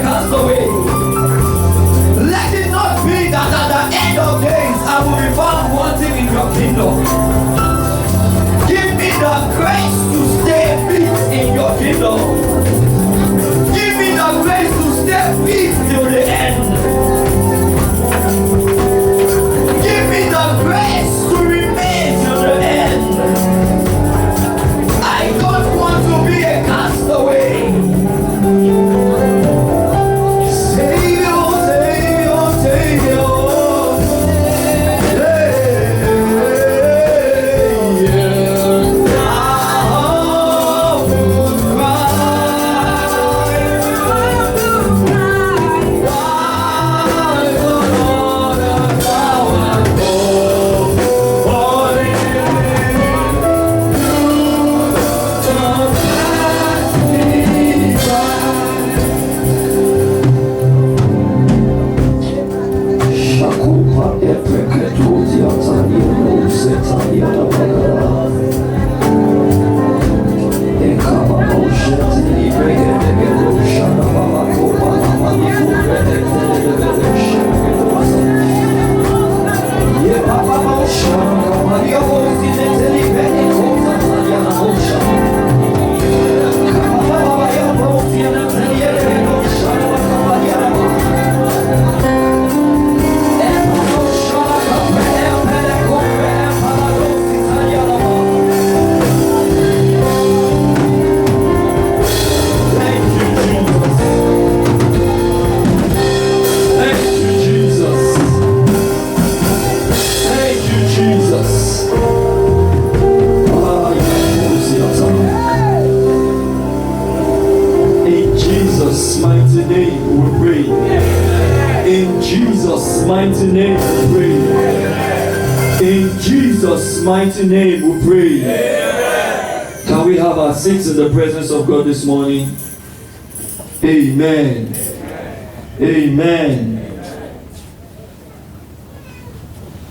cast away. Let it not be that at the end of days I will be found wanting in your kingdom. Give me the grace to stay fixed in your kingdom. Give me the grace to stay fixed till the end. Give me the grace to remain till the end. I don't want to be a castaway. Mighty name we pray. Amen. Can we have our seats in the presence of God this morning? Amen. Amen.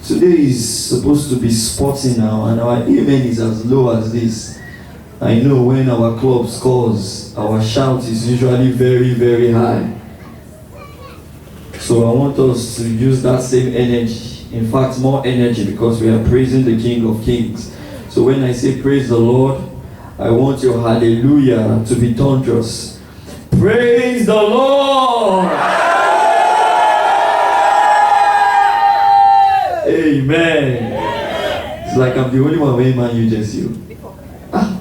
Today is supposed to be sporty now, and our amen is as low as this. I know when our club scores, our shout is usually very, very high. So I want us to use that same energy. In fact, more energy, because we are praising the King of Kings. So when I say praise the Lord, I want your hallelujah to be thunderous. Praise the Lord! Amen. It's like I'm the only one way Man U just you.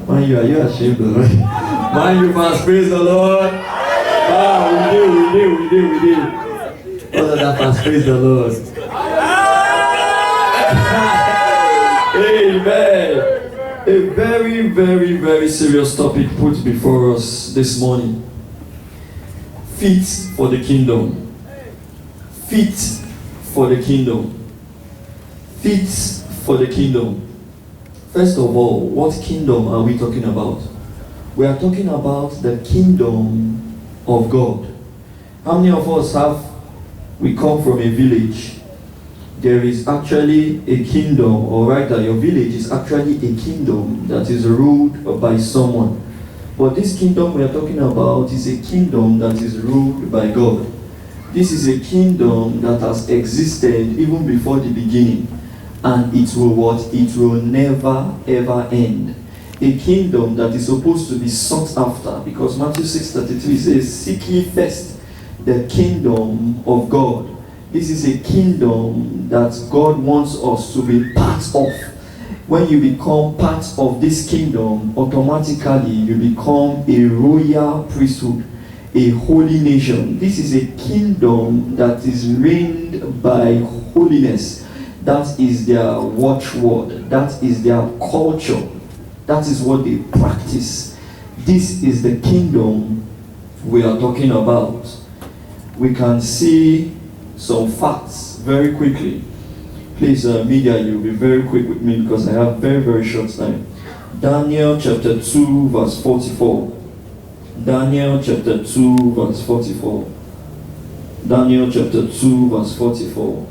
Man U, are you ashamed of it? Man U must praise the Lord. We did. All of that must praise the Lord. Amen. A very, very, very serious topic put before us this morning. Fit for the kingdom. Fit for the kingdom. Fit for the kingdom. First of all, what kingdom are we talking about? We are talking about the kingdom of God. How many of us we come from a village? There is actually a kingdom, or rather your village is actually a kingdom that is ruled by someone. But this kingdom we are talking about is a kingdom that is ruled by God. This is a kingdom that has existed even before the beginning. And it will what? It will never ever end. A kingdom that is supposed to be sought after, because Matthew 6:33 says, "Seek ye first the kingdom of God." This is a kingdom that God wants us to be part of. When you become part of this kingdom, automatically you become a royal priesthood, a holy nation. This is a kingdom that is reigned by holiness. That is their watchword. That is their culture. That is what they practice. This is the kingdom we are talking about. We can see some facts very quickly. Please, media, you'll be very quick with me because I have very, very short time. Daniel chapter 2, verse 44. Daniel chapter 2, verse 44. Daniel chapter 2, verse 44.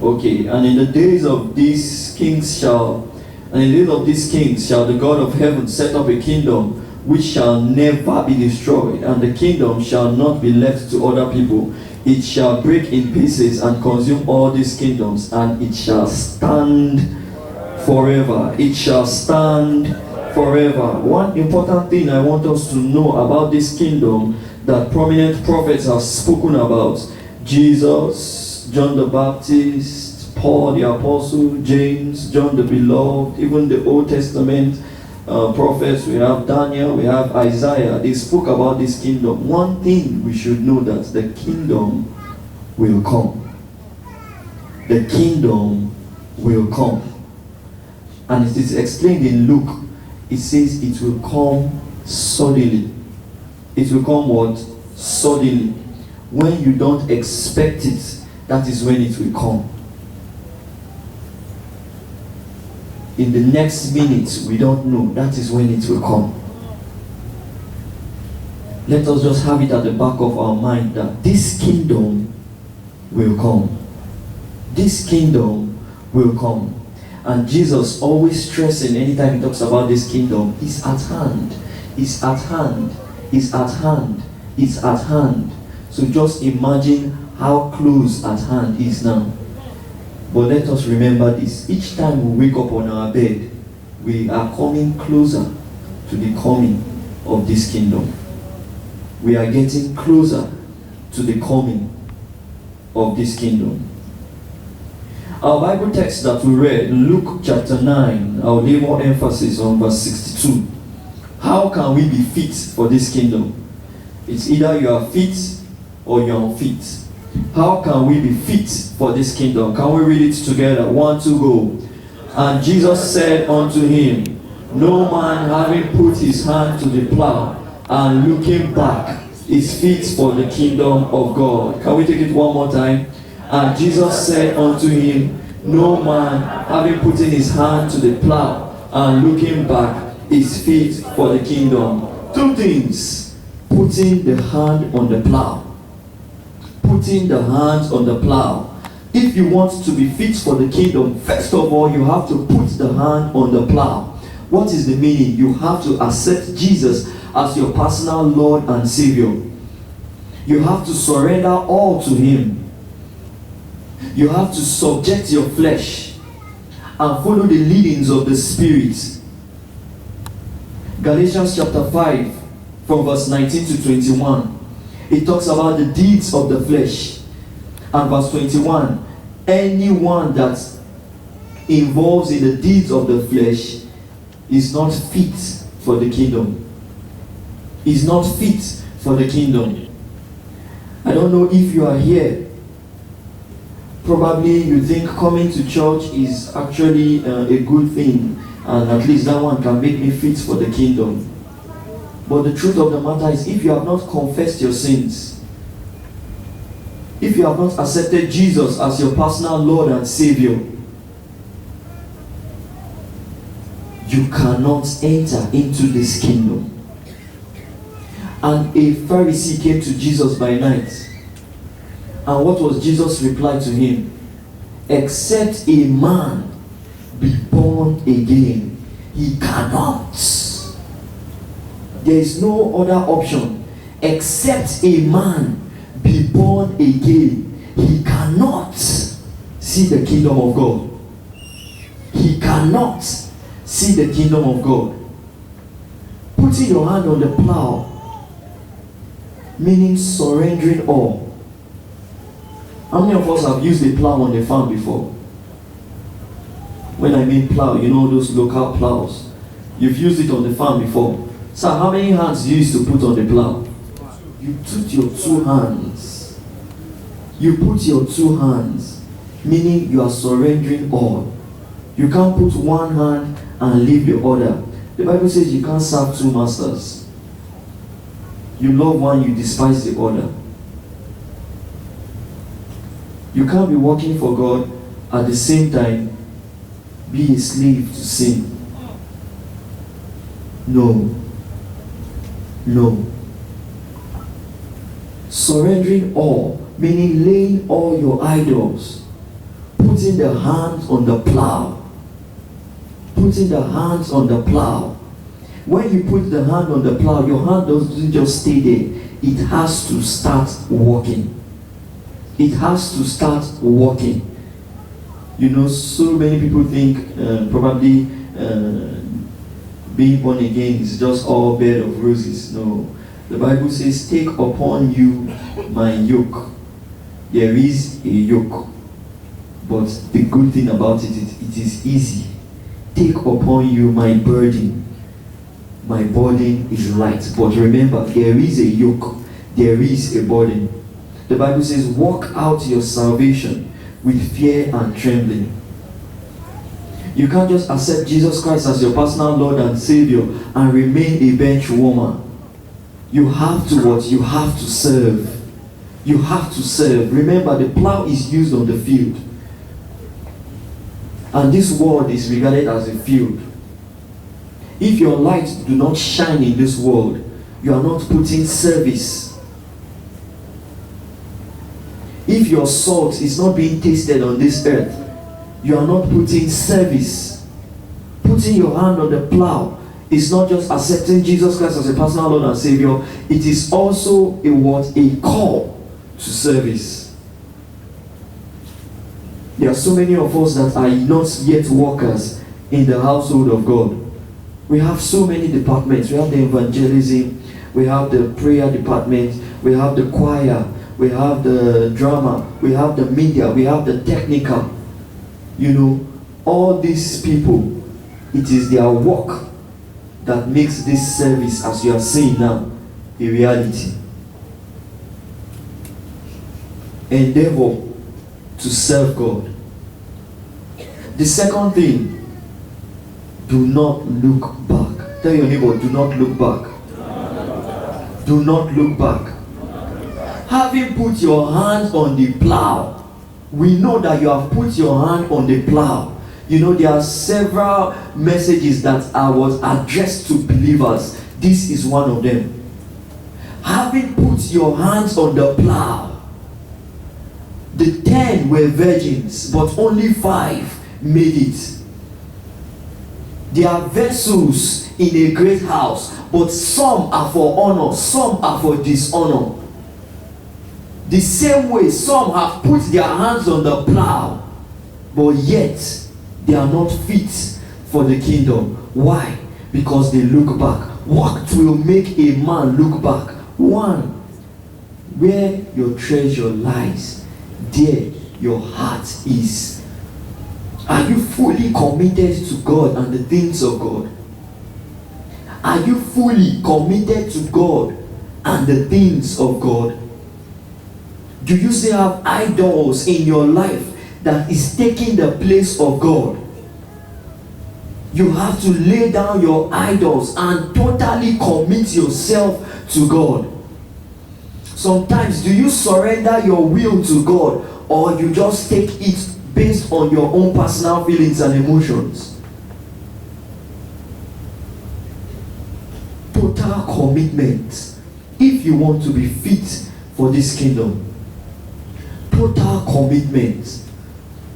Okay, and in the days of these kings shall the God of heaven set up a kingdom which shall never be destroyed, and the kingdom shall not be left to other people. It shall break in pieces and consume all these kingdoms, and it shall stand forever. It shall stand forever. One important thing I want us to know about this kingdom that prominent prophets have spoken about: Jesus, John the Baptist, Paul the Apostle, James, John the Beloved, even the Old Testament prophets. We have Daniel, we have Isaiah. They spoke about this kingdom. One thing we should know, that the kingdom will come. The kingdom will come. And it is explained in Luke. It says it will come suddenly. It will come what? Suddenly. When you don't expect it, that is when it will come. In the next minute, we don't know, that is when it will come. Let us just have it at the back of our mind that this kingdom will come. This kingdom will come. And Jesus always stressing, anytime he talks about this kingdom, is at hand. Is at hand. Is at hand. Is at hand. So just imagine how close at hand is now. But let us remember this: each time we wake up on our bed, we are coming closer to the coming of this kingdom. We are getting closer to the coming of this kingdom. Our Bible text that we read, Luke chapter 9, I'll lay more emphasis on verse 62. How can we be fit for this kingdom? It's either you are fit or you are unfit. How can we be fit for this kingdom? Can we read it together? 1, 2, go. And Jesus said unto him, no man having put his hand to the plow and looking back is fit for the kingdom of God. Can we take it one more time? And Jesus said unto him, no man having put in his hand to the plow and looking back is fit for the kingdom. Two things: putting the hand on the plow. Putting the hands on the plow. If you want to be fit for the kingdom, first of all, you have to put the hand on the plow. What is the meaning? You have to accept Jesus as your personal Lord and Savior. You have to surrender all to him. You have to subject your flesh and follow the leadings of the Spirit. Galatians chapter 5 from verse 19 to 21. It talks about the deeds of the flesh. And verse 21, anyone that involves in the deeds of the flesh is not fit for the kingdom. Is not fit for the kingdom. I don't know if you are here. Probably you think coming to church is actually a good thing, and at least that one can make me fit for the kingdom. But the truth of the matter is, if you have not confessed your sins, if you have not accepted Jesus as your personal Lord and Savior, you cannot enter into this kingdom. And a Pharisee came to Jesus by night. And what was Jesus' reply to him? Except a man be born again, he cannot. There is no other option. Except a man be born again, he cannot see the kingdom of God. He cannot see the kingdom of God. Putting your hand on the plow, meaning surrendering all. How many of us have used a plow on the farm before? When I mean plow, you know those local plows. You've used it on the farm before. Sir, how many hands do you used to put on the plow? You put your 2 hands. You put your 2 hands, meaning you are surrendering all. You can't put one hand and leave the other. The Bible says you can't serve 2 masters. You love one, you despise the other. You can't be working for God at the same time be a slave to sin. No. No. Surrendering all, meaning laying all your idols, putting the hands on the plow. Putting the hands on the plow, When you put the hand on the plow, your hand doesn't just stay there. It has to start working. It has to start working. You know, so many people think probably being born again is just all bed of roses. No. The Bible says, take upon you my yoke. There is a yoke. But the good thing about it is easy. Take upon you my burden. My burden is light. But remember, there is a yoke. There is a burden. The Bible says, walk out your salvation with fear and trembling. You can't just accept Jesus Christ as your personal Lord and Savior and remain a bench warmer. You have to what? You have to serve. You have to serve. Remember, the plow is used on the field. And this world is regarded as a field. If your light do not shine in this world, you are not putting service. If your salt is not being tasted on this earth, you are not putting service. Putting your hand on the plow is not just accepting Jesus Christ as a personal Lord and Savior. It is also a what? A call to service. There are so many of us that are not yet workers in the household of God. We have so many departments. We have the evangelism, we have the prayer department, we have the choir, we have the drama, we have the media, we have the technical. You know, all these people, it is their work that makes this service, as you are seeing now, a reality. Endeavor to serve God. The second thing, do not look back. Tell your neighbor, do not look back. Do not look back. Having put your hands on the plow, we know that you have put your hand on the plow. You know, there are several messages that was addressed to believers. This is one of them. Having put your hands on the plow, the 10 were virgins, but only 5 made it. There are vessels in a great house, but some are for honor, some are for dishonor. The same way, some have put their hands on the plow, but yet they are not fit for the kingdom. Why? Because they look back. What will make a man look back? 1, where your treasure lies, there your heart is. Are you fully committed to God and the things of God? Are you fully committed to God and the things of God? Do you still have idols in your life that is taking the place of God? You have to lay down your idols and totally commit yourself to God. Sometimes, do you surrender your will to God, or you just take it based on your own personal feelings and emotions? Total commitment if you want to be fit for this kingdom. Total commitment.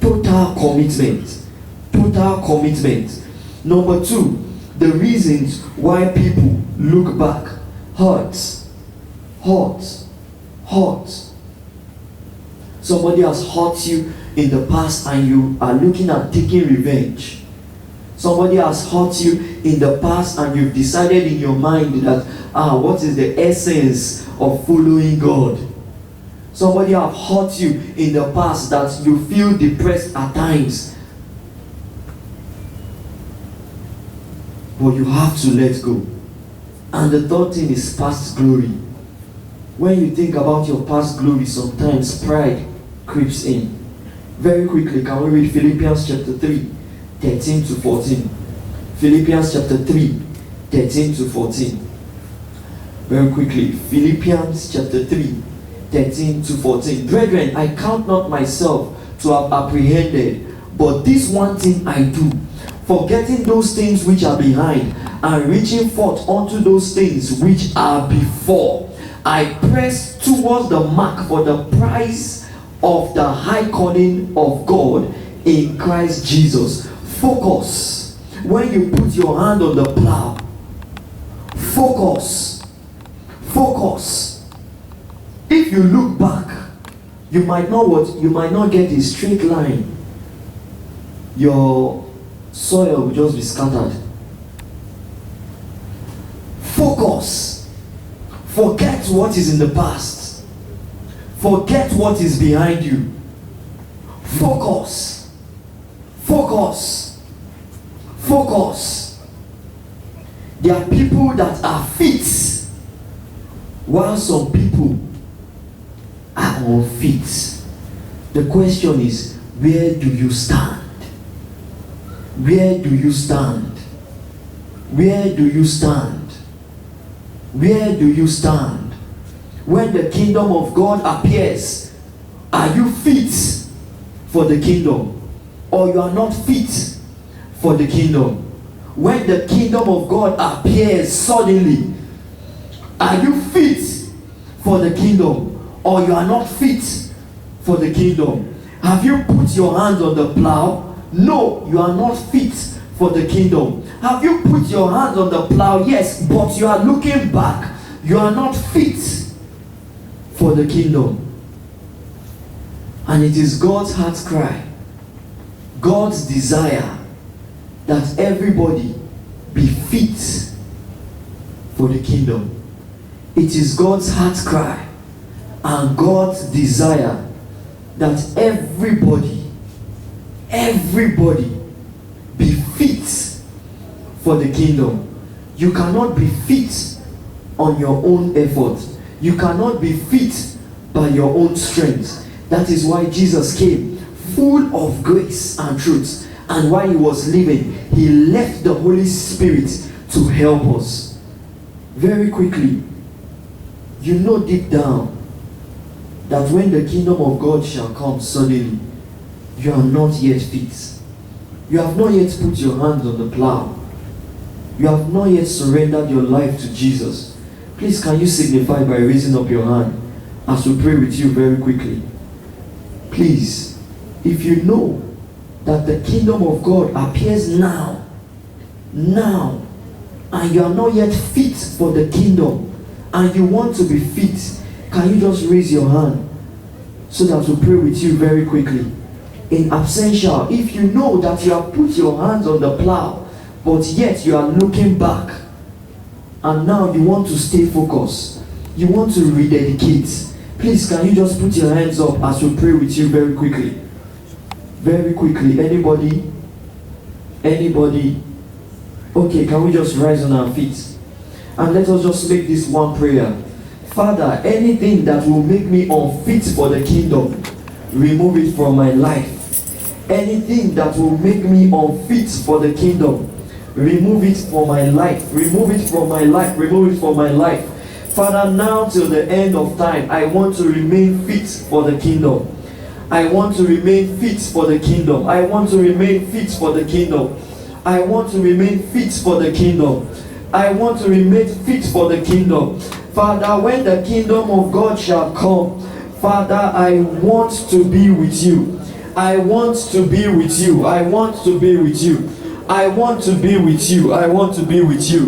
Total commitment. Total commitment. Number 2, the reasons why people look back. Hurt. Somebody has hurt you in the past and you are looking at taking revenge. Somebody has hurt you in the past and you've decided in your mind that what is the essence of following God? Somebody has hurt you in the past that you feel depressed at times, but you have to let go. And the third thing is past glory. When you think about your past glory, sometimes pride creeps in. Very quickly, can we read Philippians chapter 3, 13 to 14? Philippians chapter 3, 13 to 14. Very quickly, Philippians chapter 3, 13 to 14. Brethren, I count not myself to have apprehended, but this one thing I do, forgetting those things which are behind, and reaching forth unto those things which are before, I press towards the mark for the prize of the high calling of God in Christ Jesus. Focus. When you put your hand on the plow, Focus. Focus. If you look back, you might not get a straight line. Your soil will just be scattered. Focus. Forget what is in the past. Forget what is behind you. Focus. Focus. Focus. There are people that are fit, while some people are unfit. The question is, where do you stand? Where do you stand? Where do you stand? Where do you stand? When the kingdom of God appears, are you fit for the kingdom, or you are not fit for the kingdom? When the kingdom of God appears suddenly, are you fit for the kingdom, or you are not fit for the kingdom? Have you put your hands on the plow? No, you are not fit for the kingdom. Have you put your hands on the plow? Yes, but you are looking back. You are not fit for the kingdom. And it is God's heart cry, God's desire, that everybody be fit for the kingdom. It is God's heart cry and God's desire that everybody be fit for the kingdom. You cannot be fit on your own effort. You cannot be fit by your own strength. That is why Jesus came full of grace and truth. And while he was living, he left the Holy Spirit to help us. Very quickly, you know deep down that when the kingdom of God shall come suddenly, you are not yet fit. You have not yet put your hands on the plow. You have not yet surrendered your life to Jesus. Please, can you signify by raising up your hand as we pray with you very quickly? Please, if you know that the kingdom of God appears now, and you are not yet fit for the kingdom, and you want to be fit, can you just raise your hand so that we pray with you very quickly? In absentia, if you know that you have put your hands on the plow, but yet you are looking back, and now you want to stay focused, you want to rededicate, please, can you just put your hands up as we pray with you very quickly? Very quickly. Anybody? Anybody? Okay, can we just rise on our feet? And let us just make this one prayer. Father, anything that will make me unfit for the kingdom, remove it from my life. Anything that will make me unfit for the kingdom, remove it from my life. Remove it from my life. Remove it from my life. Father, now till the end of time, I want to remain fit for the kingdom. I want to remain fit for the kingdom. I want to remain fit for the kingdom. I want to remain fit for the kingdom. I want to remain fit for the kingdom. Father, when the kingdom of God shall come, Father, I want to be with you. I want to be with you. I want to be with you. I want to be with you. I want to be with you.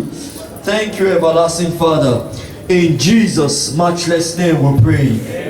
Thank you, everlasting Father. In Jesus' matchless name we pray.